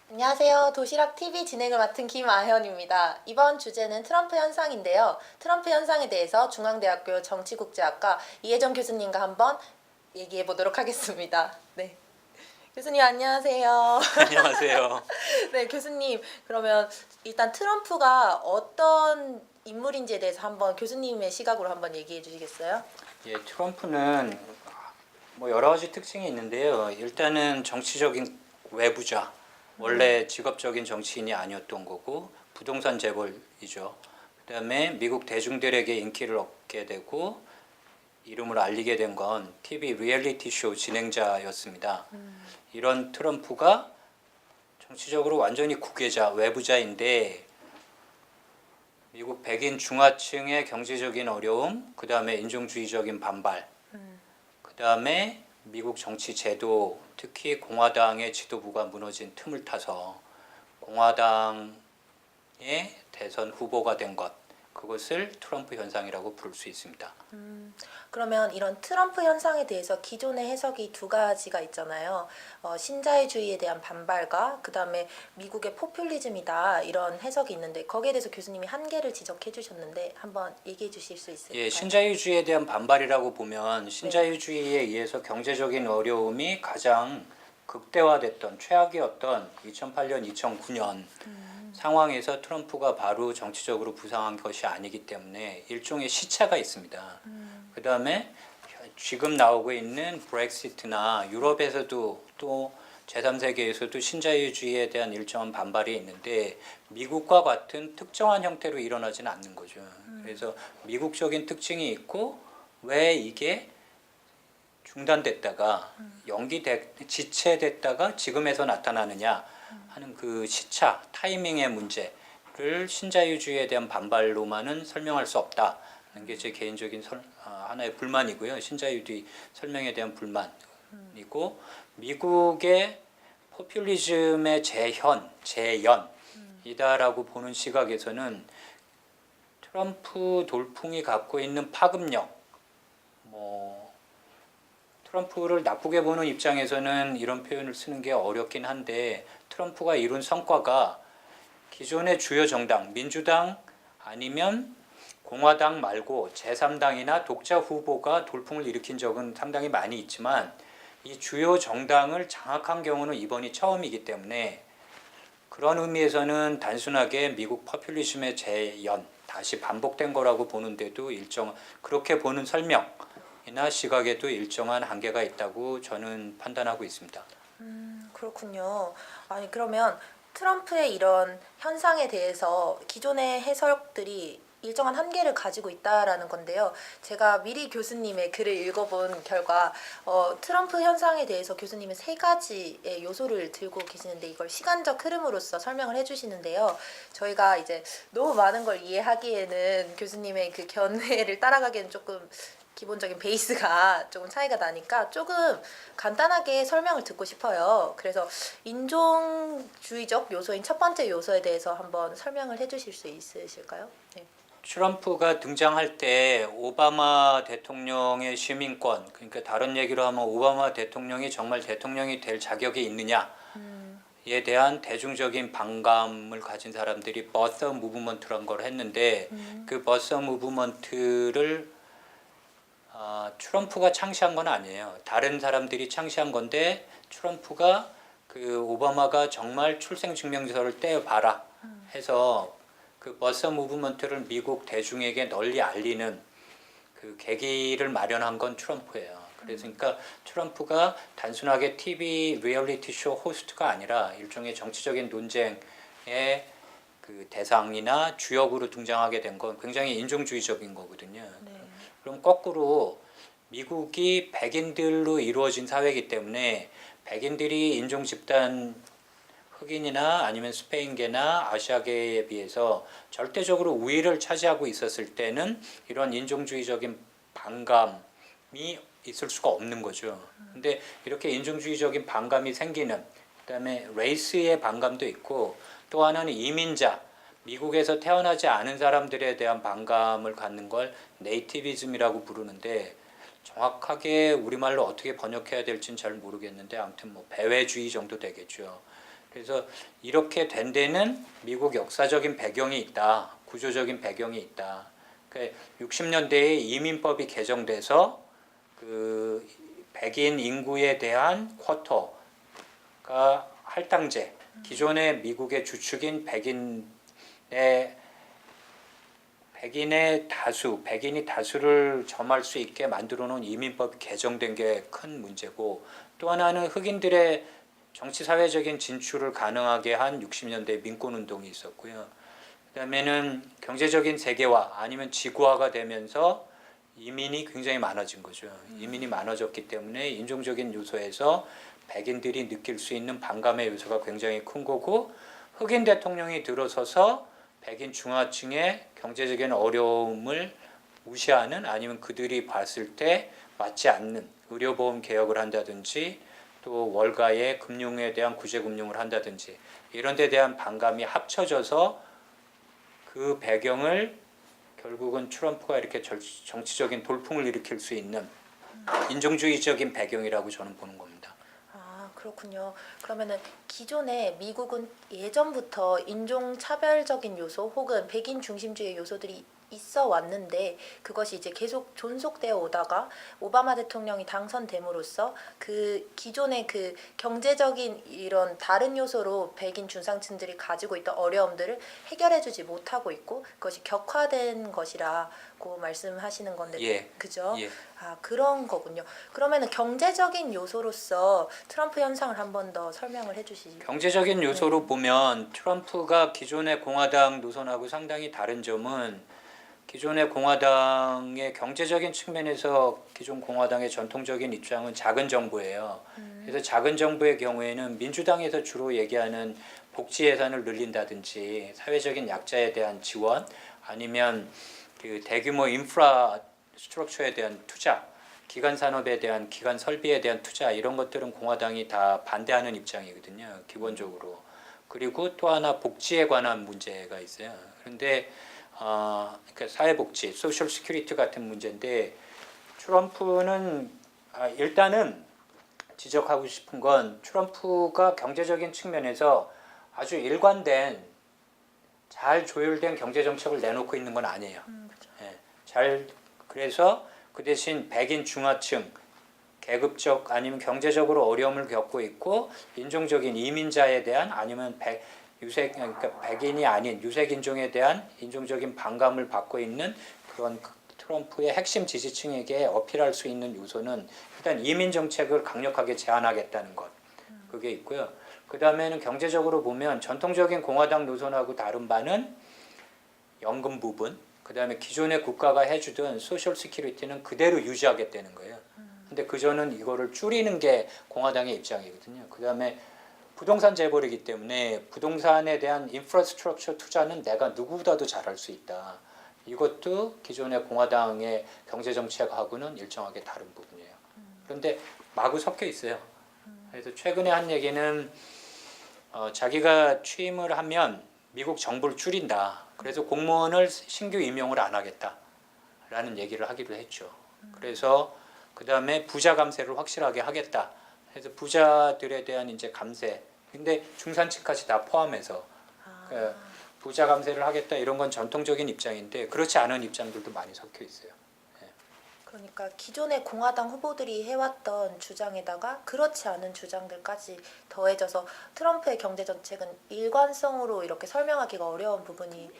안녕하세요. 도시락 TV 진행을 맡은 김아현입니다. 이번 주제는 트럼프 현상인데요. 트럼프 현상에 대해서 중앙대학교 정치국제학과 이혜정 교수님과 한번 얘기해 보도록 하겠습니다. 네. 교수님 안녕하세요. 안녕하세요. 네, 교수님 그러면 일단 트럼프가 어떤 인물인지에 대해서 한번 교수님의 시각으로 한번 얘기해 주시겠어요? 예, 트럼프는 뭐 여러 가지 특징이 있는데요. 일단은 정치적인 외부자, 원래 직업적인 정치인이 아니었던 거고 부동산 재벌이죠. 그다음에 미국 대중들에게 인기를 얻게 되고 이름을 알리게 된 건 TV 리얼리티 쇼 진행자였습니다. 이런 트럼프가 정치적으로 완전히 국외자, 외부자인데 미국 백인 중하층의 경제적인 어려움, 그 다음에 인종주의적인 반발, 그 다음에 미국 정치 제도, 특히 공화당의 지도부가 무너진 틈을 타서 공화당의 대선 후보가 된 것, 그것을 트럼프 현상이라고 부를 수 있습니다. 그러면 이런 트럼프 현상에 대해서 기존의 해석이 두 가지가 있잖아요. 신자유주의에 대한 반발과 그다음에 미국의 포퓰리즘이다 이런 해석이 있는데 거기에 대해서 교수님이 한계를 지적해 주셨는데 한번 얘기해 주실 수 있을까요? 예, 신자유주의에 대한 반발이라고 보면 신자유주의에 의해서 경제적인 어려움이 가장 극대화됐던 최악이었던 2008년, 2009년 상황에서 트럼프가 바로 정치적으로 부상한 것이 아니기 때문에 일종의 시차가 있습니다. 그 다음에 지금 나오고 있는 브렉시트나 유럽에서도 또 제3세계에서도 신자유주의에 대한 일정한 반발이 있는데 미국과 같은 특정한 형태로 일어나지는 않는 거죠. 그래서 미국적인 특징이 있고 왜 이게 중단됐다가 지체됐다가 지금에서 나타나느냐 하는 그 시차, 타이밍의 문제를 신자유주의에 대한 반발로만은 설명할 수 없다는 게 제 개인적인 하나의 불만이고요. 신자유주의 설명에 대한 불만이고 미국의 포퓰리즘의 재현이다라고 보는 시각에서는 트럼프 돌풍이 갖고 있는 파급력, 트럼프를 나쁘게 보는 입장에서는 이런 표현을 쓰는 게 어렵긴 한데 트럼프가 이룬 성과가 기존의 주요 정당, 민주당 아니면 공화당 말고 제3당이나 독자 후보가 돌풍을 일으킨 적은 상당히 많이 있지만 이 주요 정당을 장악한 경우는 이번이 처음이기 때문에 그런 의미에서는 단순하게 미국 포퓰리즘의 재연, 다시 반복된 거라고 보는데도 그렇게 보는 설명이나 시각에도 일정한 한계가 있다고 저는 판단하고 있습니다. 그렇군요. 아니 그러면 트럼프의 이런 현상에 대해서 기존의 해석들이 일정한 한계를 가지고 있다라는 건데요. 제가 미리 교수님의 글을 읽어본 결과 트럼프 현상에 대해서 교수님은 세 가지의 요소를 들고 계시는데 이걸 시간적 흐름으로서 설명을 해주시는데요. 저희가 이제 너무 많은 걸 이해하기에는 교수님의 그 견해를 따라가기에는 조금 기본적인 베이스가 조금 차이가 나니까 조금 간단하게 설명을 듣고 싶어요. 그래서 인종주의적 요소인 첫 번째 요소에 대해서 한번 설명을 해주실 수 있으실까요? 네. 트럼프가 등장할 때 오바마 대통령의 시민권, 그러니까 다른 얘기로 하면 오바마 대통령이 정말 대통령이 될 자격이 있느냐에 대한 대중적인 반감을 가진 사람들이 버서 무브먼트란 걸 했는데 그 버서 무브먼트를 트럼프가 창시한 건 아니에요. 다른 사람들이 창시한 건데 트럼프가 그 오바마가 정말 출생증명서를 떼어봐라 해서 그 버서 무브먼트를 미국 대중에게 널리 알리는 그 계기를 마련한 건 트럼프예요. 그러니까 트럼프가 단순하게 TV 리얼리티 쇼 호스트가 아니라 일종의 정치적인 논쟁의 그 대상이나 주역으로 등장하게 된 건 굉장히 인종주의적인 거거든요. 네. 그럼 거꾸로 미국이 백인들로 이루어진 사회이기 때문에 백인들이 인종 집단 흑인이나 아니면 스페인계나 아시아계에 비해서 절대적으로 우위를 차지하고 있었을 때는 이런 인종주의적인 반감이 있을 수가 없는 거죠. 근데 이렇게 인종주의적인 반감이 생기는, 그다음에 레이스의 반감도 있고 또 하나는 이민자, 미국에서 태어나지 않은 사람들에 대한 반감을 갖는 걸 네이티비즘이라고 부르는데 정확하게 우리말로 어떻게 번역해야 될지는 잘 모르겠는데 아무튼 뭐 배회주의 정도 되겠죠. 그래서 이렇게 된 데는 미국 역사적인 배경이 있다, 구조적인 배경이 있다. 그러니까 60년대에 이민법이 개정돼서 그 백인 인구에 대한 쿼터가 할당제, 기존의 미국의 주축인 백인의 다수, 백인이 다수를 점할 수 있게 만들어 놓은 이민법이 개정된 게 큰 문제고, 또 하나는 흑인들의 정치 사회적인 진출을 가능하게 한 60년대 민권 운동이 있었고요. 그다음에는 경제적인 세계화 아니면 지구화가 되면서 이민이 굉장히 많아진 거죠. 이민이 많아졌기 때문에 인종적인 요소에서 백인들이 느낄 수 있는 반감의 요소가 굉장히 큰 거고, 흑인 대통령이 들어서서 백인 중하층의 경제적인 어려움을 무시하는, 아니면 그들이 봤을 때 맞지 않는 의료보험 개혁을 한다든지 또 월가의 금융에 대한 구제금융을 한다든지 이런 데 대한 반감이 합쳐져서 그 배경을 결국은 트럼프가 이렇게 정치적인 돌풍을 일으킬 수 있는 인종주의적인 배경이라고 저는 보는 겁니다. 아, 그렇군요. 그러면은 기존에 미국은 예전부터 인종차별적인 요소 혹은 백인 중심주의 요소들이 있어 왔는데, 그것이 이제 계속 존속되어 오다가 오바마 대통령이 당선됨으로써 그 기존의 그 경제적인 이런 다른 요소로 백인 중산층들이 가지고 있던 어려움들을 해결해주지 못하고 있고, 그것이 격화된 것이라고 말씀하시는 건데, 예. 그죠? 예. 아, 그런 거군요. 그러면은 경제적인 요소로서 트럼프 현상을 한 번 더 설명을 해주시죠. 경제적인 요소로 보면 트럼프가 기존의 공화당 노선하고 상당히 다른 점은, 기존의 공화당의 경제적인 측면에서 기존 공화당의 전통적인 입장은 작은 정부예요. 그래서 작은 정부의 경우에는 민주당에서 주로 얘기하는 복지 예산을 늘린다든지 사회적인 약자에 대한 지원, 아니면 그 대규모 인프라 스트럭처에 대한 투자, 기간 산업에 대한 기간 설비에 대한 투자, 이런 것들은 공화당이 다 반대하는 입장이거든요, 기본적으로. 그리고 또 하나 복지에 관한 문제가 있어요. 그런데 그러니까 사회복지, 소셜 시큐리티 같은 문제인데, 트럼프는 일단은 지적하고 싶은 건, 트럼프가 경제적인 측면에서 아주 일관된 잘 조율된 경제 정책을 내놓고 있는 건 아니에요. 그렇죠. 그래서 그 대신 백인 중하층, 계급적 아니면 경제적으로 어려움을 겪고 있고 인종적인 이민자에 대한, 아니면 그러니까 백인이 아닌 유색 인종에 대한 인종적인 반감을 받고 있는 그런 트럼프의 핵심 지지층에게 어필할 수 있는 요소는 일단 이민 정책을 강력하게 제한하겠다는 것, 그게 있고요. 그 다음에는 경제적으로 보면 전통적인 공화당 노선하고 다른 바는 연금 부분, 그 다음에 기존의 국가가 해주던 소셜 시큐리티는 그대로 유지하겠다는 거예요. 근데 그저는 이거를 줄이는 게 공화당의 입장이거든요. 그 다음에 부동산 재벌이기 때문에 부동산에 대한 인프라스트럭처 투자는 내가 누구보다도 잘할 수 있다. 이것도 기존의 공화당의 경제 정책하고는 일정하게 다른 부분이에요. 그런데 마구 섞여 있어요. 그래서 최근에 한 얘기는 자기가 취임을 하면 미국 정부를 줄인다. 그래서 공무원을 신규 임용을 안 하겠다라는 얘기를 하기도 했죠. 그래서 그 다음에 부자 감세를 확실하게 하겠다. 그래서 부자들에 대한 이제 감세. 근데 중산층까지 다 포함해서 부자 감세를 하겠다, 이런 건 전통적인 입장인데, 그렇지 않은 입장들도 많이 섞여 있어요. 그러니까 기존의 공화당 후보들이 해왔던 주장에다가 그렇지 않은 주장들까지 더해져서 트럼프의 경제 정책은 일관성으로 이렇게 설명하기가 어려운 부분이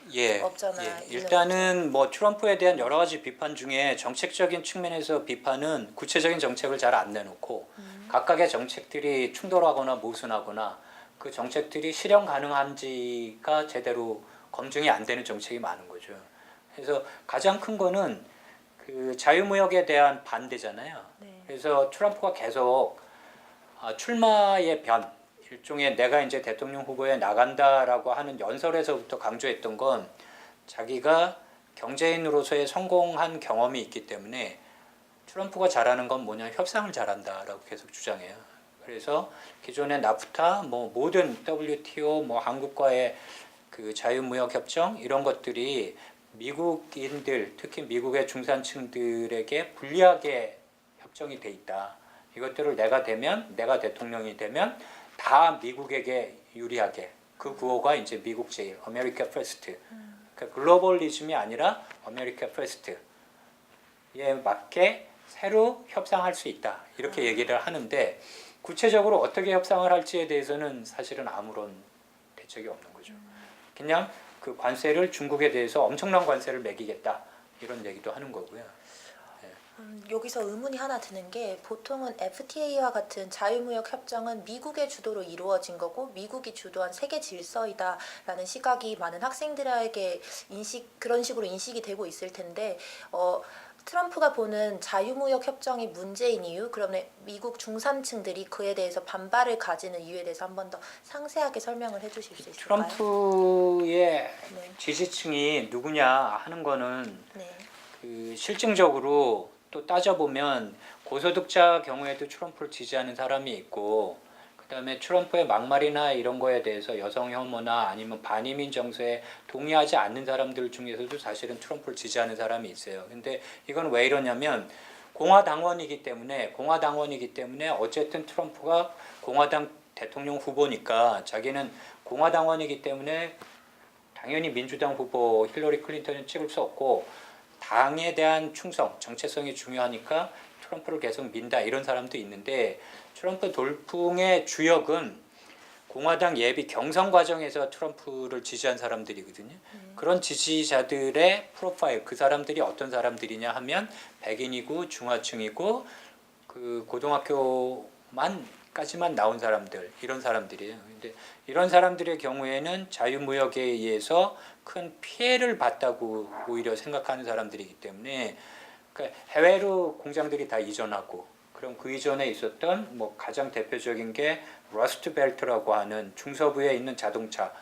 없잖아요. 일단은 뭐 트럼프에 대한 여러 가지 비판 중에 정책적인 측면에서 비판은 구체적인 정책을 잘 안 내놓고 각각의 정책들이 충돌하거나 모순하거나 그 정책들이 실현 가능한지가 제대로 검증이 안 되는 정책이 많은 거죠. 그래서 가장 큰 거는 그 자유무역에 대한 반대잖아요. 네. 그래서 트럼프가 계속 출마의 변, 일종의 내가 이제 대통령 후보에 나간다라고 하는 연설에서부터 강조했던 건, 자기가 경제인으로서의 성공한 경험이 있기 때문에 트럼프가 잘하는 건 뭐냐, 협상을 잘한다라고 계속 주장해요. 그래서 기존의 나프타, 뭐 모든 WTO, 뭐 한국과의 그 자유무역 협정, 이런 것들이 미국인들, 특히 미국의 중산층들에게 불리하게 협정이 돼 있다. 이것들을 내가 대통령이 되면 다 미국에게 유리하게 그 구호가 이제 미국 제일, America First. 그러니까 글로벌리즘이 아니라 America First에 맞게 새로 협상할 수 있다 이렇게 얘기를 하는데 구체적으로 어떻게 협상을 할지에 대해서는 사실은 아무런 대책이 없는 거죠. 그냥 그 관세를 중국에 대해서 엄청난 관세를 매기겠다 이런 얘기도 하는 거고요. 여기서 의문이 하나 드는 게 보통은 FTA와 같은 자유무역 협정은 미국의 주도로 이루어진 거고 미국이 주도한 세계 질서이다라는 시각이 많은 학생들에게 그런 식으로 인식이 되고 있을 텐데 트럼프가 보는 자유무역 협정이 문제인 이유, 그러면 미국 중산층들이 그에 대해서 반발을 가지는 이유에 대해서 한 번 더 상세하게 설명을 해주실 수 있을까요? 트럼프의 네. 지지층이 누구냐 하는 거는 네. 그 실증적으로 또 따져보면 고소득자 경우에도 트럼프를 지지하는 사람이 있고 그다음에 트럼프의 막말이나 이런 거에 대해서 여성 혐오나 아니면 반이민 정서에 동의하지 않는 사람들 중에서도 사실은 트럼프를 지지하는 사람이 있어요. 근데 이건 왜 이러냐면 공화당원이기 때문에 어쨌든 트럼프가 공화당 대통령 후보니까 자기는 공화당원이기 때문에 당연히 민주당 후보 힐러리 클린턴은 찍을 수 없고 당에 대한 충성, 정체성이 중요하니까 트럼프를 계속 민다 이런 사람도 있는데 트럼프 돌풍의 주역은 공화당 예비 경선 과정에서 트럼프를 지지한 사람들이거든요. 그런 지지자들의 프로파일, 그 사람들이 어떤 사람들이냐 하면 백인이고 중하층이고 그 고등학교만까지만 나온 사람들 이런 사람들이에요. 근데 이런 사람들의 경우에는 자유무역에 의해서 큰 피해를 봤다고 오히려 생각하는 사람들이기 때문에 그러니까 해외로 공장들이 다 이전하고 그럼 그 이전에 있었던 뭐 가장 대표적인 게 러스트 벨트라고 하는 중서부에 있는 자동차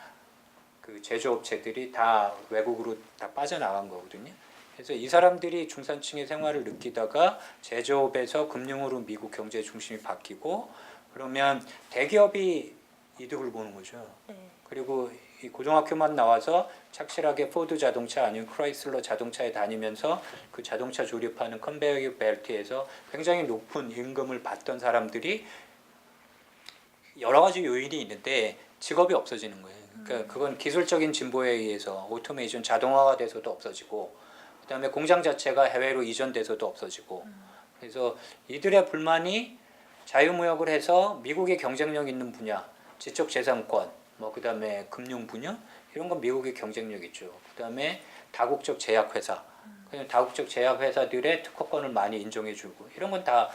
그 제조업체들이 다 외국으로 다 빠져나간 거거든요. 그래서 이 사람들이 중산층의 생활을 느끼다가 제조업에서 금융으로 미국 경제 중심이 바뀌고 그러면 대기업이 이득을 보는 거죠. 그리고 이 고등학교만 나와서 착실하게 포드 자동차 아니면 크라이슬러 자동차에 다니면서 그 자동차 조립하는 컨베이어 벨트에서 굉장히 높은 임금을 받던 사람들이 여러 가지 요인이 있는데 직업이 없어지는 거예요. 그러니까 그건 기술적인 진보에 의해서 오토메이션 자동화가 돼서도 없어지고 그다음에 공장 자체가 해외로 이전돼서도 없어지고 그래서 이들의 불만이 자유무역을 해서 미국의 경쟁력 있는 분야, 지적재산권, 뭐 그다음에 금융 분야 이런 건 미국의 경쟁력 있죠. 그다음에 다국적 제약회사, 그냥 다국적 제약회사들의 특허권을 많이 인정해주고 이런 건 다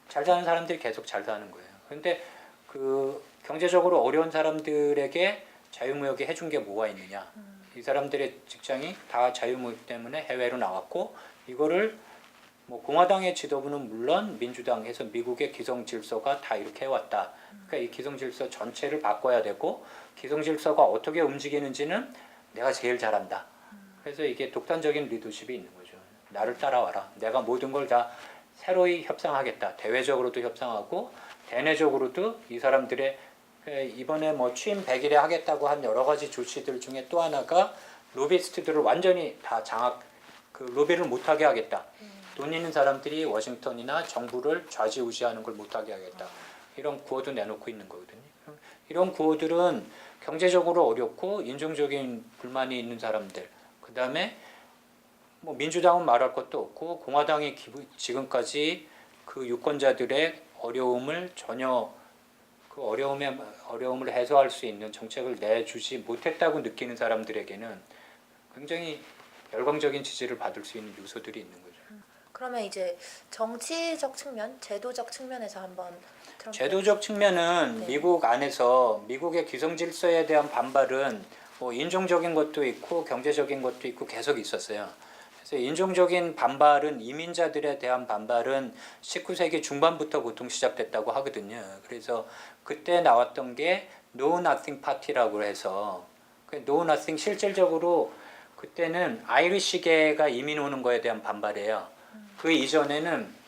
잘 사는 사람들이 계속 잘 사는 거예요. 그런데 그 경제적으로 어려운 사람들에게 자유무역이 해준 게 뭐가 있느냐? 이 사람들의 직장이 다 자유무역 때문에 해외로 나왔고 이거를 뭐 공화당의 지도부는 물론 민주당에서 미국의 기성 질서가 다 이렇게 해왔다. 그러니까 이 기성 질서 전체를 바꿔야 되고 기성 질서가 어떻게 움직이는지는 내가 제일 잘한다. 그래서 이게 독단적인 리더십이 있는 거죠. 나를 따라와라. 내가 모든 걸 다 새로이 협상하겠다. 대외적으로도 협상하고 대내적으로도 이 사람들의 이번에 뭐 취임 100일에 하겠다고 한 여러 가지 조치들 중에 또 하나가 로비스트들을 완전히 다 그 로비를 못하게 하겠다. 돈 있는 사람들이 워싱턴이나 정부를 좌지우지하는 걸 못하게 하겠다. 이런 구호도 내놓고 있는 거거든요. 이런 구호들은 경제적으로 어렵고 인종적인 불만이 있는 사람들, 그 다음에 뭐 민주당은 말할 것도 없고 공화당이 지금까지 그 유권자들의 어려움을 전혀 그 어려움을 해소할 수 있는 정책을 내주지 못했다고 느끼는 사람들에게는 굉장히 열광적인 지지를 받을 수 있는 요소들이 있는 거죠. 그러면 이제 정치적 측면, 제도적 측면에서 한번 제도적 측면은 네. 미국 안에서 미국의 기성 질서에 대한 반발은 뭐 인종적인 것도 있고 경제적인 것도 있고 계속 있었어요. 그래서 인종적인 반발은 이민자들에 대한 반발은 19세기 중반부터 보통 시작됐다고 하거든요. 그래서 그때 나왔던 게 No Nothing Party라고 해서 그 No Nothing 실질적으로 그때는 아이리시계가 이민 오는 거에 대한 반발이에요. 그 이전에는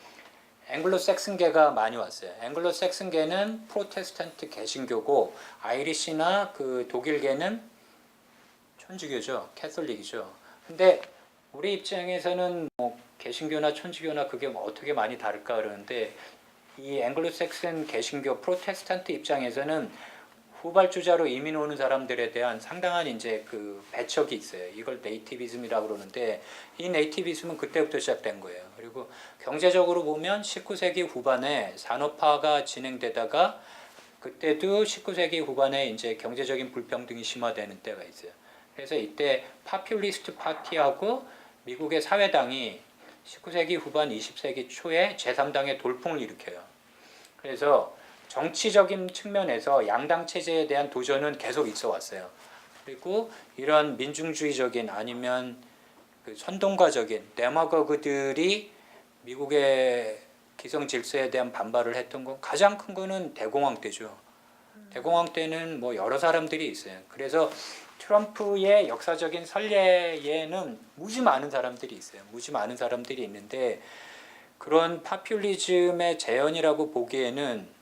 앵글로 삭슨계가 많이 왔어요. 앵글로 삭슨계는 프로테스탄트 개신교고 아이리시나 그 독일계는 천주교죠. 캐톨릭이죠. 근데 우리 입장에서는 뭐 개신교나 천주교나 그게 뭐 어떻게 많이 다를까 그러는데 이 앵글로색슨 개신교 프로테스탄트 입장에서는 후발주자로 이민 오는 사람들에 대한 상당한 이제 그 배척이 있어요. 이걸 네이티비즘이라고 그러는데 이 네이티비즘은 그때부터 시작된 거예요. 그리고 경제적으로 보면 19세기 후반에 산업화가 진행되다가 그때도 19세기 후반에 이제 경제적인 불평등이 심화되는 때가 있어요. 그래서 이때 파퓰리스트 파티하고 미국의 사회당이 19세기 후반 20세기 초에 제3당의 돌풍을 일으켜요. 그래서 정치적인 측면에서 양당 체제에 대한 도전은 계속 있어 왔어요. 그리고 이런 민중주의적인 아니면 그 선동가적인 데마고그들이 미국의 기성 질서에 대한 반발을 했던 건 가장 큰 거는 대공황 때죠. 대공황 때는 뭐 여러 사람들이 있어요. 그래서 트럼프의 역사적인 선례에는 무지 많은 사람들이 있어요. 무지 많은 사람들이 있는데 그런 파퓰리즘의 재현이라고 보기에는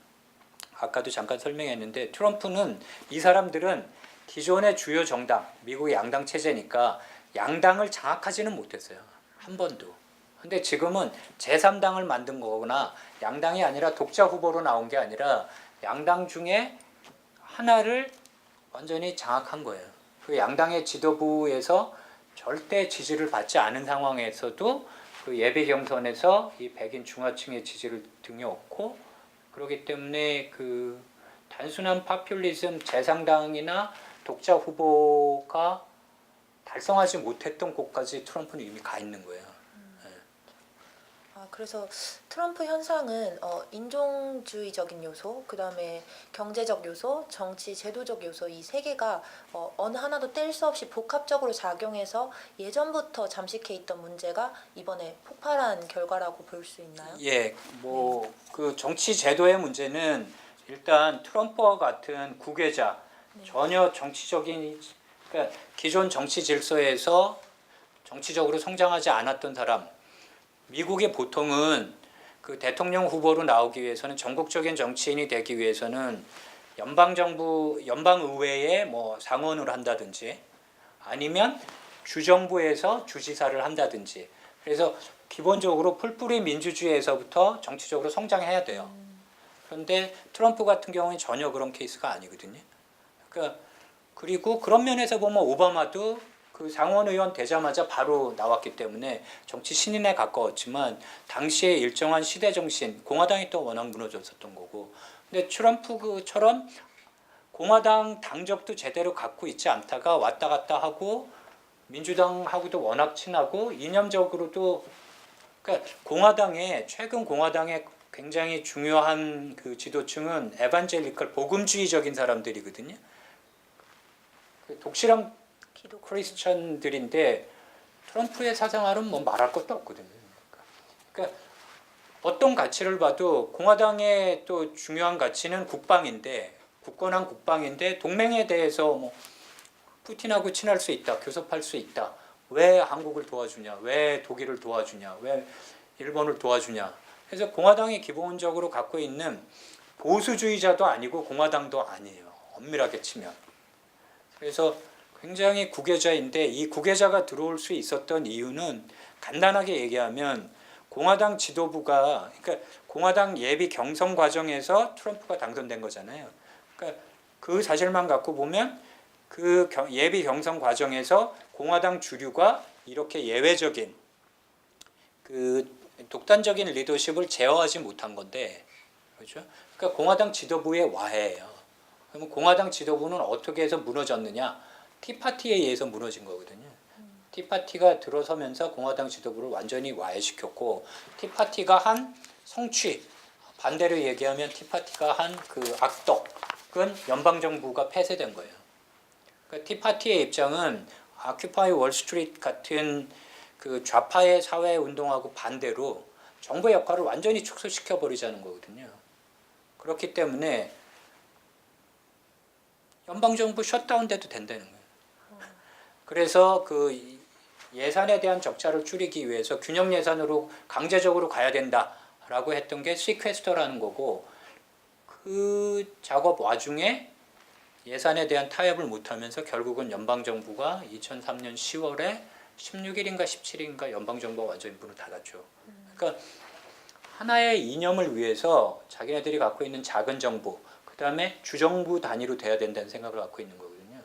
아까도 잠깐 설명했는데 트럼프는 이 사람들은 기존의 주요 정당, 미국의 양당 체제니까 양당을 장악하지는 못했어요. 한 번도. 근데 지금은 제3당을 만든 거거나 양당이 아니라 독자 후보로 나온 게 아니라 양당 중에 하나를 완전히 장악한 거예요. 그 양당의 지도부에서 절대 지지를 받지 않은 상황에서도 그 예비 경선에서 이 백인 중하층의 지지를 등에 업고 그렇기 때문에 그 단순한 파퓰리즘 재상당이나 독자 후보가 달성하지 못했던 곳까지 트럼프는 이미 가 있는 거예요. 그래서 트럼프 현상은 인종주의적인 요소, 그 다음에 경제적 요소, 정치 제도적 요소 이 세 개가 어느 하나도 뗄 수 없이 복합적으로 작용해서 예전부터 잠식해 있던 문제가 이번에 폭발한 결과라고 볼 수 있나요? 예, 뭐 그 정치 제도의 문제는 일단 트럼프와 같은 구계자 전혀 정치적인 그러니까 기존 정치 질서에서 정치적으로 성장하지 않았던 사람 미국의 보통은 그 대통령 후보로 나오기 위해서는 전국적인 정치인이 되기 위해서는 연방정부, 연방의회에 뭐 상원을 한다든지 아니면 주정부에서 주지사를 한다든지 그래서 기본적으로 풀뿌리 민주주의에서부터 정치적으로 성장해야 돼요. 그런데 트럼프 같은 경우는 전혀 그런 케이스가 아니거든요. 그러니까 그리고 그런 면에서 보면 오바마도 그 상원의원 되자마자 바로 나왔기 때문에 정치 신인에 가까웠지만 당시에 일정한 시대 정신, 공화당이 또 워낙 무너졌었던 거고. 근데 트럼프처럼 공화당 당적도 제대로 갖고 있지 않다가 왔다 갔다 하고 민주당하고도 워낙 친하고 이념적으로도 그러니까 공화당의 최근 공화당의 굉장히 중요한 그 지도층은 에반젤리컬 복음주의적인 사람들이거든요. 그 독실한 크리스천들인데 트럼프의 사생활은 뭐 말할 것도 없거든요. 그러니까 어떤 가치를 봐도 공화당의 또 중요한 가치는 국방인데 굳건한 국방인데 동맹에 대해서 뭐 푸틴하고 친할 수 있다, 교섭할 수 있다. 왜 한국을 도와주냐, 왜 독일을 도와주냐, 왜 일본을 도와주냐. 그래서 공화당이 기본적으로 갖고 있는 보수주의자도 아니고 공화당도 아니에요. 엄밀하게 치면. 그래서 굉장히 구계자인데 이 구계자가 들어올 수 있었던 이유는 간단하게 얘기하면 공화당 지도부가 그러니까 공화당 예비 경선 과정에서 트럼프가 당선된 거잖아요. 그러니까 그 사실만 갖고 보면 그 예비 경선 과정에서 공화당 주류가 이렇게 예외적인 그 독단적인 리더십을 제어하지 못한 건데 그렇죠? 그러니까 공화당 지도부의 와해예요. 그러면 공화당 지도부는 어떻게 해서 무너졌느냐? 티파티에 의해서 무너진 거거든요. 티파티가 들어서면서 공화당 지도부를 완전히 와해시켰고 티파티가 한 성취, 반대로 얘기하면 티파티가 한 그 악덕은 연방정부가 폐쇄된 거예요. 그러니까 티파티의 입장은 아큐파이 월스트리트 같은 그 좌파의 사회운동하고 반대로 정부의 역할을 완전히 축소시켜버리자는 거거든요. 그렇기 때문에 연방정부 셧다운돼도 된다는 거예요. 그래서 그 예산에 대한 적자를 줄이기 위해서 균형 예산으로 강제적으로 가야 된다라고 했던 게 시퀘스터라는 거고 그 작업 와중에 예산에 대한 타협을 못하면서 결국은 연방정부가 2003년 10월에 16일인가 17일인가 연방정부가 완전히 문을 닫았죠. 그러니까 하나의 이념을 위해서 자기네들이 갖고 있는 작은 정부, 그 다음에 주정부 단위로 돼야 된다는 생각을 갖고 있는 거거든요.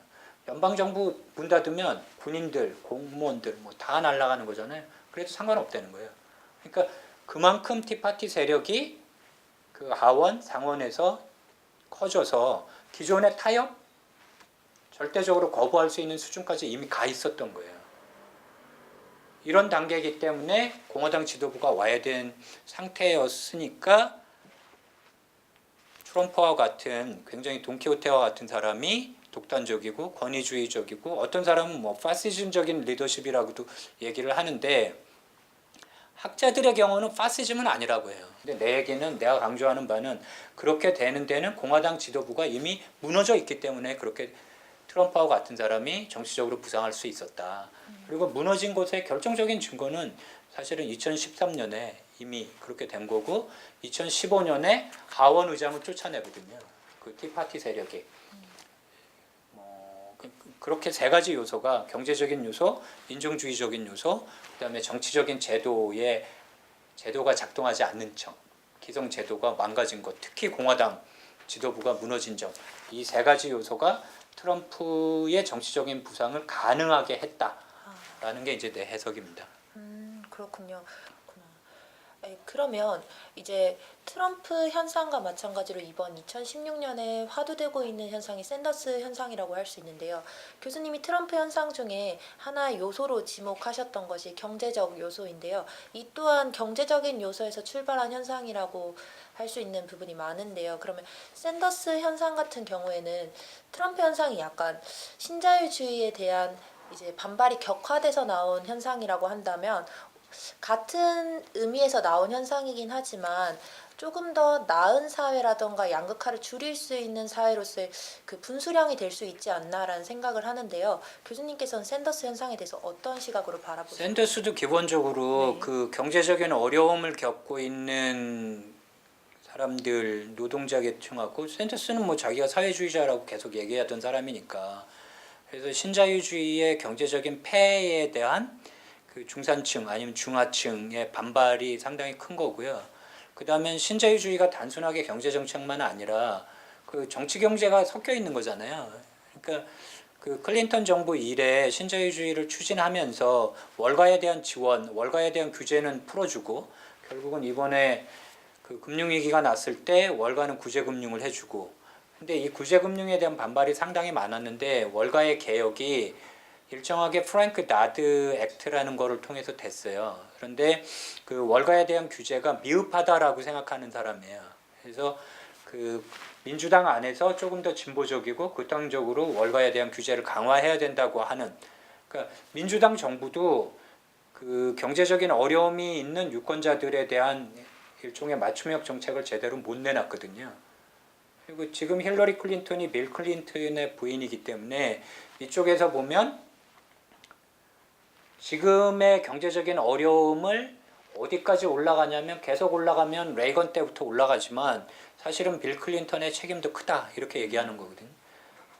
연방정부 문 닫으면 군인들, 공무원들 뭐 다 날아가는 거잖아요. 그래도 상관없다는 거예요. 그러니까 그만큼 티파티 세력이 그 하원, 상원에서 커져서 기존의 타협 절대적으로 거부할 수 있는 수준까지 이미 가 있었던 거예요. 이런 단계이기 때문에 공화당 지도부가 와야 된 상태였으니까 트럼프와 같은 굉장히 돈키호테와 같은 사람이 독단적이고 권위주의적이고 어떤 사람은 뭐 파시즘적인 리더십이라고도 얘기를 하는데 학자들의 경우는 파시즘은 아니라고 해요. 근데 내 얘기는 내가 강조하는 바는 그렇게 되는 데는 공화당 지도부가 이미 무너져 있기 때문에 그렇게 트럼프와 같은 사람이 정치적으로 부상할 수 있었다. 그리고 무너진 것의 결정적인 증거는 사실은 2013년에 이미 그렇게 된 거고 2015년에 하원 의장을 쫓아내거든요. 그 티파티 세력이. 그렇게 세 가지 요소가 경제적인 요소, 인종주의적인 요소, 그다음에 정치적인 제도가 작동하지 않는 점, 기성 제도가 망가진 것, 특히 공화당 지도부가 무너진 점, 이 세 가지 요소가 트럼프의 정치적인 부상을 가능하게 했다라는 게 이제 내 해석입니다. 그렇군요. 그러면 이제 트럼프 현상과 마찬가지로 이번 2016년에 화두되고 있는 현상이 샌더스 현상이라고 할 수 있는데요. 교수님이 트럼프 현상 중에 하나의 요소로 지목하셨던 것이 경제적 요소인데요. 이 또한 경제적인 요소에서 출발한 현상이라고 할 수 있는 부분이 많은데요. 그러면 샌더스 현상 같은 경우에는 트럼프 현상이 약간 신자유주의에 대한 이제 반발이 격화돼서 나온 현상이라고 한다면 같은 의미에서 나온 현상이긴 하지만 조금 더 나은 사회라던가 양극화를 줄일 수 있는 사회로서의 그 분수령이 될 수 있지 않나라는 생각을 하는데요. 교수님께서는 샌더스 현상에 대해서 어떤 시각으로 바라보세요? 샌더스도 기본적으로 네. 그 경제적인 어려움을 겪고 있는 사람들, 노동자 계층하고 샌더스는 뭐 자기가 사회주의자라고 계속 얘기하던 사람이니까 그래서 신자유주의의 경제적인 폐해에 대한 그 중산층 아니면 중하층의 반발이 상당히 큰 거고요. 그 다음에 신자유주의가 단순하게 경제 정책만 아니라 그 정치 경제가 섞여 있는 거잖아요. 그러니까 그 클린턴 정부 이래 신자유주의를 추진하면서 월가에 대한 지원, 월가에 대한 규제는 풀어주고 결국은 이번에 그 금융위기가 났을 때 월가는 구제금융을 해주고 근데 이 구제금융에 대한 반발이 상당히 많았는데 월가의 개혁이 일정하게 프랭크 나드 액트라는 거를 통해서 됐어요. 그런데 그 월가에 대한 규제가 미흡하다라고 생각하는 사람이에요. 그래서 그 민주당 안에서 조금 더 진보적이고 극단적으로 월가에 대한 규제를 강화해야 된다고 하는 그러니까 민주당 정부도 그 경제적인 어려움이 있는 유권자들에 대한 일종의 맞춤형 정책을 제대로 못 내놨거든요. 그리고 지금 힐러리 클린턴이 빌 클린턴의 부인이기 때문에 이쪽에서 보면 지금의 경제적인 어려움을 어디까지 올라가냐면 계속 올라가면 레이건 때부터 올라가지만 사실은 빌 클린턴의 책임도 크다 이렇게 얘기하는 거거든요.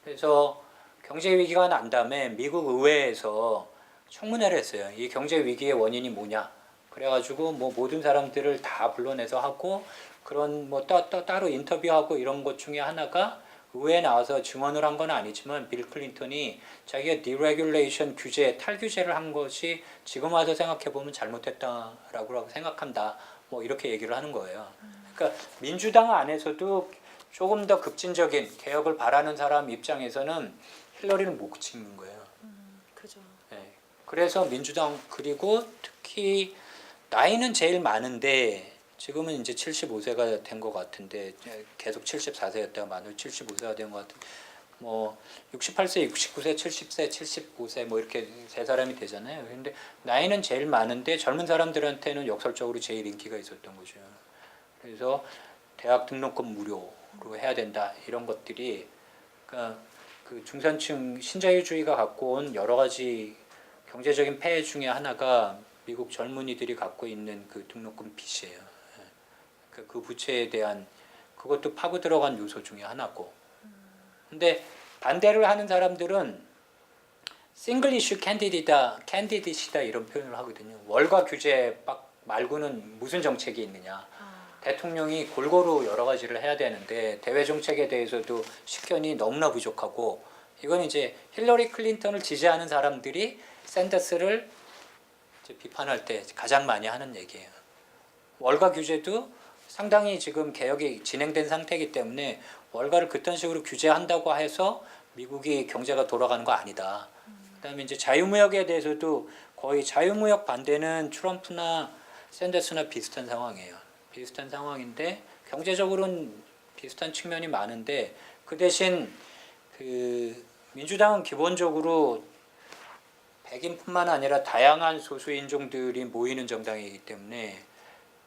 그래서 경제 위기가 난 다음에 미국 의회에서 청문회를 했어요. 이 경제 위기의 원인이 뭐냐? 그래가지고 뭐 모든 사람들을 다 불러내서 하고 그런 뭐 따로 인터뷰하고 이런 것 중에 하나가 의회에 나와서 증언을 한 건 아니지만 빌 클린턴이 자기가 디레귤레이션 규제, 탈규제를 한 것이 지금 와서 생각해 보면 잘못했다라고 생각한다. 뭐 이렇게 얘기를 하는 거예요. 그러니까 민주당 안에서도 조금 더 급진적인 개혁을 바라는 사람 입장에서는 힐러리는 못 찍는 거예요. 그죠. 네. 그래서 민주당 그리고 특히 나이는 제일 많은데 지금은 이제 75세가 된 것 같은데 계속 74세였다가 만으로 75세가 된 것 같은데 뭐 68세, 69세, 70세, 75세 뭐 이렇게 세 사람이 되잖아요. 그런데 나이는 제일 많은데 젊은 사람들한테는 역설적으로 제일 인기가 있었던 거죠. 그래서 대학 등록금 무료로 해야 된다 이런 것들이 그러니까 그 중산층 신자유주의가 갖고 온 여러 가지 경제적인 폐해 중에 하나가 미국 젊은이들이 갖고 있는 그 등록금 빚이에요. 그 부채에 대한 그것도 파고 들어간 요소 중에 하나고. 근데 반대를 하는 사람들은 싱글 이슈 캔디디다 이런 표현을 하거든요. 월가 규제 말고는 무슨 정책이 있느냐. 대통령이 골고루 여러 가지를 해야 되는데 대외 정책에 대해서도 식견이 너무나 부족하고 이건 이제 힐러리 클린턴을 지지하는 사람들이 샌더스를 이제 비판할 때 가장 많이 하는 얘기예요. 월가 규제도 상당히 지금 개혁이 진행된 상태이기 때문에 월가를 그딴 식으로 규제한다고 해서 미국이 경제가 돌아가는 거 아니다. 그다음에 이제 자유무역에 대해서도 거의 자유무역 반대는 트럼프나 샌더스나 비슷한 상황이에요. 비슷한 상황인데 경제적으로는 비슷한 측면이 많은데 그 대신 그 민주당은 기본적으로 백인뿐만 아니라 다양한 소수 인종들이 모이는 정당이기 때문에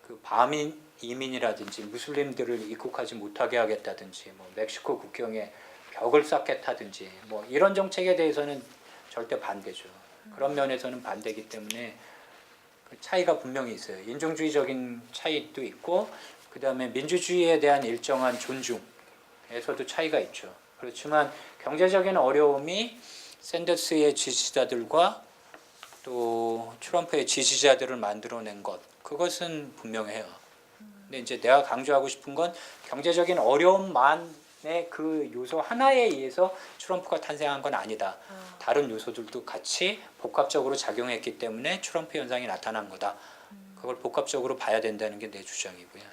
그 반민 이민이라든지 무슬림들을 입국하지 못하게 하겠다든지 뭐 멕시코 국경에 벽을 쌓겠다든지 뭐 이런 정책에 대해서는 절대 반대죠. 그런 면에서는 반대이기 때문에 그 차이가 분명히 있어요. 인종주의적인 차이도 있고 그 다음에 민주주의에 대한 일정한 존중에서도 차이가 있죠. 그렇지만 경제적인 어려움이 샌더스의 지지자들과 또 트럼프의 지지자들을 만들어낸 것 그것은 분명해요. 근데 이제 내가 강조하고 싶은 건 경제적인 어려움만의 그 요소 하나에 의해서 트럼프가 탄생한 건 아니다. 다른 요소들도 같이 복합적으로 작용했기 때문에 트럼프 현상이 나타난 거다. 그걸 복합적으로 봐야 된다는 게 내 주장이고요.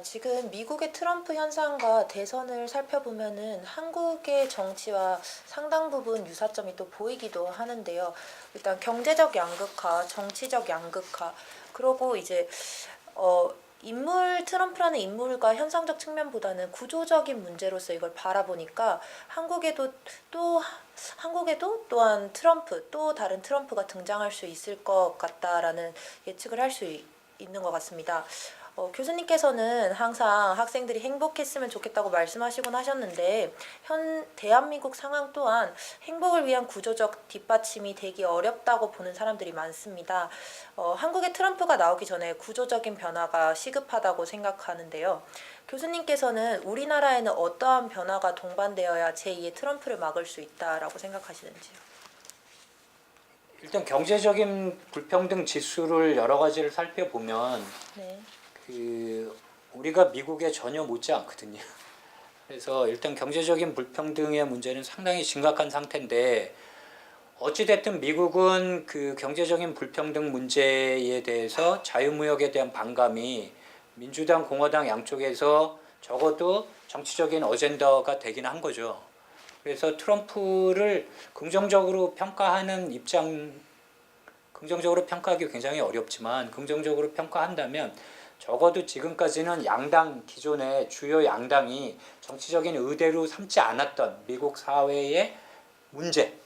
지금 미국의 트럼프 현상과 대선을 살펴보면은 한국의 정치와 상당 부분 유사점이 또 보이기도 하는데요. 일단 경제적 양극화, 정치적 양극화, 그리고 이제 트럼프라는 인물과 현상적 측면보다는 구조적인 문제로서 이걸 바라보니까 한국에도 또한 또 다른 트럼프가 등장할 수 있을 것 같다라는 예측을 할 수 있는 것 같습니다. 교수님께서는 항상 학생들이 행복했으면 좋겠다고 말씀하시곤 하셨는데 대한민국 상황 또한 행복을 위한 구조적 뒷받침이 되기 어렵다고 보는 사람들이 많습니다. 한국의 트럼프가 나오기 전에 구조적인 변화가 시급하다고 생각하는데요. 교수님께서는 우리나라에는 어떠한 변화가 동반되어야 제2의 트럼프를 막을 수 있다라고 생각하시는지요? 일단 경제적인 불평등 지수를 여러 가지를 살펴보면 네. 우리가 미국에 전혀 못지 않거든요. 그래서 일단 경제적인 불평등의 문제는 상당히 심각한 상태인데 어찌됐든 미국은 그 경제적인 불평등 문제에 대해서 자유무역에 대한 반감이 민주당, 공화당 양쪽에서 적어도 정치적인 어젠다가 되긴 한 거죠. 그래서 트럼프를 긍정적으로 평가하기 굉장히 어렵지만 긍정적으로 평가한다면 적어도 지금까지는 기존의 주요 양당이 정치적인 의대로 삼지 않았던 미국 사회의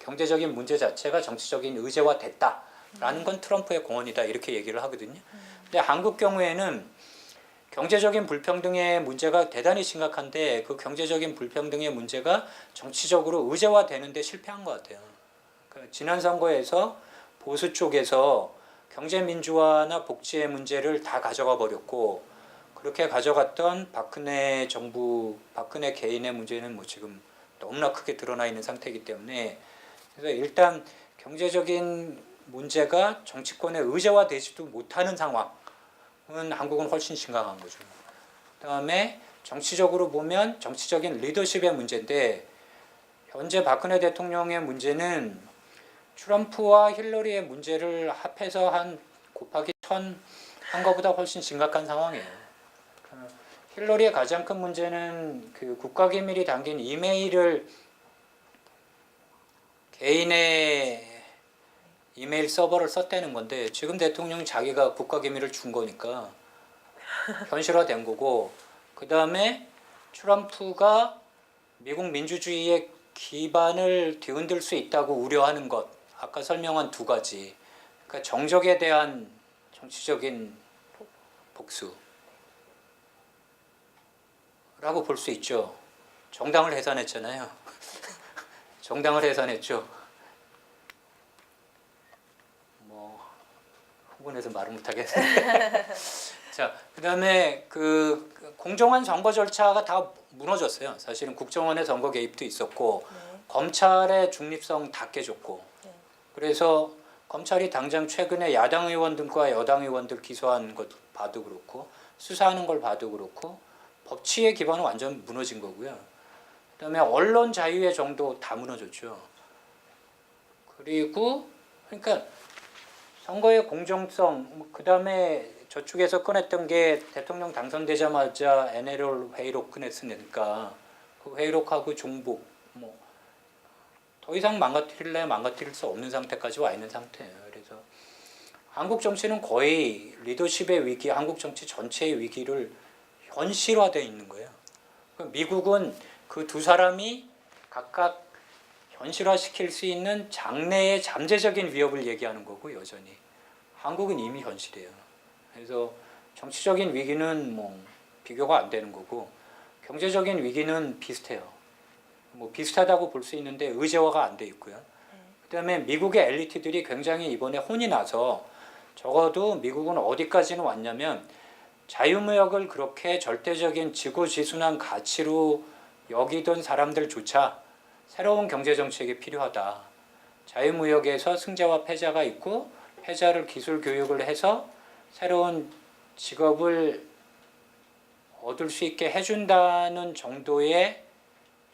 경제적인 문제 자체가 정치적인 의제화됐다라는 건 트럼프의 공헌이다 이렇게 얘기를 하거든요. 근데 한국 경우에는 경제적인 불평등의 문제가 대단히 심각한데 그 경제적인 불평등의 문제가 정치적으로 의제화되는데 실패한 것 같아요. 지난 선거에서 보수 쪽에서 경제민주화나 복지의 문제를 다 가져가 버렸고 그렇게 가져갔던 박근혜 개인의 문제는 뭐 지금 너무나 크게 드러나 있는 상태이기 때문에 그래서 일단 경제적인 문제가 정치권에 의제화되지도 못하는 상황은 한국은 훨씬 심각한 거죠. 그다음에 정치적으로 보면 정치적인 리더십의 문제인데 현재 박근혜 대통령의 문제는 트럼프와 힐러리의 문제를 합해서 곱하기 1000 한 것보다 훨씬 심각한 상황이에요. 힐러리의 가장 큰 문제는 그 국가기밀이 담긴 이메일을 개인의 이메일 서버를 썼다는 건데 지금 대통령이 자기가 국가기밀을 준 거니까 현실화된 거고 그 다음에 트럼프가 미국 민주주의의 기반을 뒤흔들 수 있다고 우려하는 것 아까 설명한 두 가지 그러니까 정적에 대한 정치적인 복수라고 볼 수 있죠. 정당을 해산했잖아요. 정당을 해산했죠. 뭐 흥분해서 말을 못하겠어요. 자, 그다음에 그 공정한 선거 절차가 다 무너졌어요. 사실은 국정원의 선거 개입도 있었고 검찰의 중립성 다 깨졌고 그래서 검찰이 당장 최근에 야당 의원들과 여당 의원들 기소한 것 봐도 그렇고 수사하는 걸 봐도 그렇고 법치의 기반은 완전 무너진 거고요. 그다음에 언론 자유의 정도 다 무너졌죠. 그리고 그러니까 선거의 공정성, 그다음에 저쪽에서 꺼냈던 게 대통령 당선되자마자 NLL 회의록 꺼냈으니까 그 회의록하고 종북 뭐 더 이상 망가뜨릴 수 없는 상태까지 와 있는 상태예요. 그래서 한국 정치는 거의 리더십의 위기, 한국 정치 전체의 위기를 현실화되어 있는 거예요. 미국은 그 두 사람이 각각 현실화시킬 수 있는 장래의 잠재적인 위협을 얘기하는 거고 여전히 한국은 이미 현실이에요. 그래서 정치적인 위기는 뭐 비교가 안 되는 거고 경제적인 위기는 비슷해요. 뭐 비슷하다고 볼 수 있는데 의제화가 안 돼 있고요. 그다음에 미국의 엘리트들이 굉장히 이번에 혼이 나서 적어도 미국은 어디까지는 왔냐면 자유무역을 그렇게 절대적인 지고지순한 가치로 여기던 사람들조차 새로운 경제정책이 필요하다. 자유무역에서 승자와 패자가 있고 패자를 기술 교육을 해서 새로운 직업을 얻을 수 있게 해준다는 정도의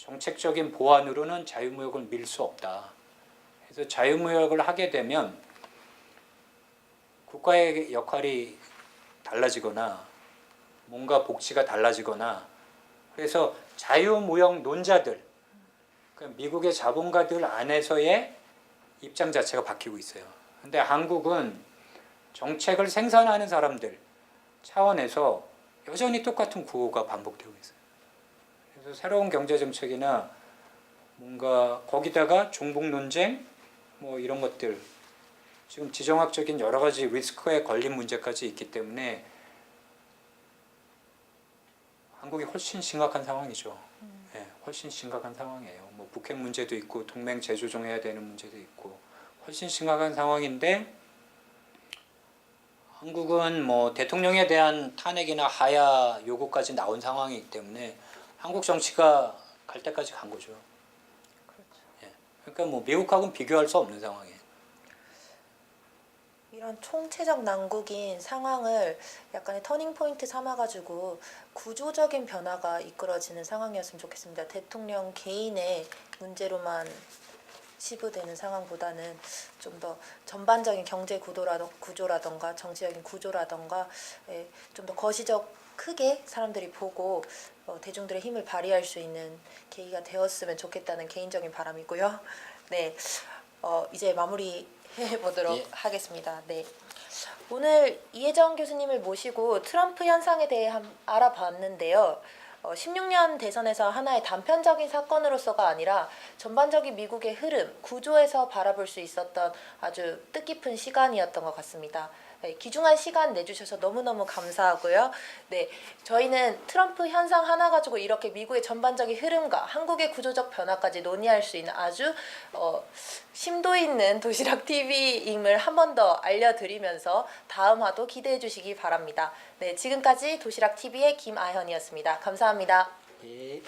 정책적인 보완으로는 자유무역을 밀 수 없다. 그래서 자유무역을 하게 되면 국가의 역할이 달라지거나 뭔가 복지가 달라지거나 그래서 자유무역 논자들 그러니까 미국의 자본가들 안에서의 입장 자체가 바뀌고 있어요. 근데 한국은 정책을 생산하는 사람들 차원에서 여전히 똑같은 구호가 반복되고 있어요. 그래서 새로운 경제 정책이나 뭔가 거기다가 종북 논쟁 뭐 이런 것들 지금 지정학적인 여러 가지 리스크에 걸린 문제까지 있기 때문에 한국이 훨씬 심각한 상황이죠. 네, 훨씬 심각한 상황이에요. 뭐 북핵 문제도 있고 동맹 재조정해야 되는 문제도 있고 훨씬 심각한 상황인데 한국은 뭐 대통령에 대한 탄핵이나 하야 요구까지 나온 상황이기 때문에 한국 정치가 갈 때까지 간 거죠. 그렇죠. 예. 그러니까 뭐 미국하고는 비교할 수 없는 상황이에요. 이런 총체적 난국인 상황을 약간의 터닝 포인트 삼아가지고 구조적인 변화가 이끌어지는 상황이었으면 좋겠습니다. 대통령 개인의 문제로만 치부되는 상황보다는 좀 더 전반적인 경제 구조라던가 정치적인 구조라던가 좀 더 거시적 크게 사람들이 보고 대중들의 힘을 발휘할 수 있는 계기가 되었으면 좋겠다는 개인적인 바람이고요. 네, 이제 마무리 해보도록 예. 하겠습니다. 네. 오늘 이혜정 교수님을 모시고 트럼프 현상에 대해 알아봤는데요. 16년 대선에서 하나의 단편적인 사건으로서가 아니라 전반적인 미국의 흐름, 구조에서 바라볼 수 있었던 아주 뜻깊은 시간이었던 것 같습니다. 네, 귀중한 시간 내주셔서 너무너무 감사하고요. 네, 저희는 트럼프 현상 하나 가지고 이렇게 미국의 전반적인 흐름과 한국의 구조적 변화까지 논의할 수 있는 아주 심도 있는 도시락 TV임을 한 번 더 알려드리면서 다음 화도 기대해 주시기 바랍니다. 네, 지금까지 도시락 TV의 김아현이었습니다. 감사합니다. 예.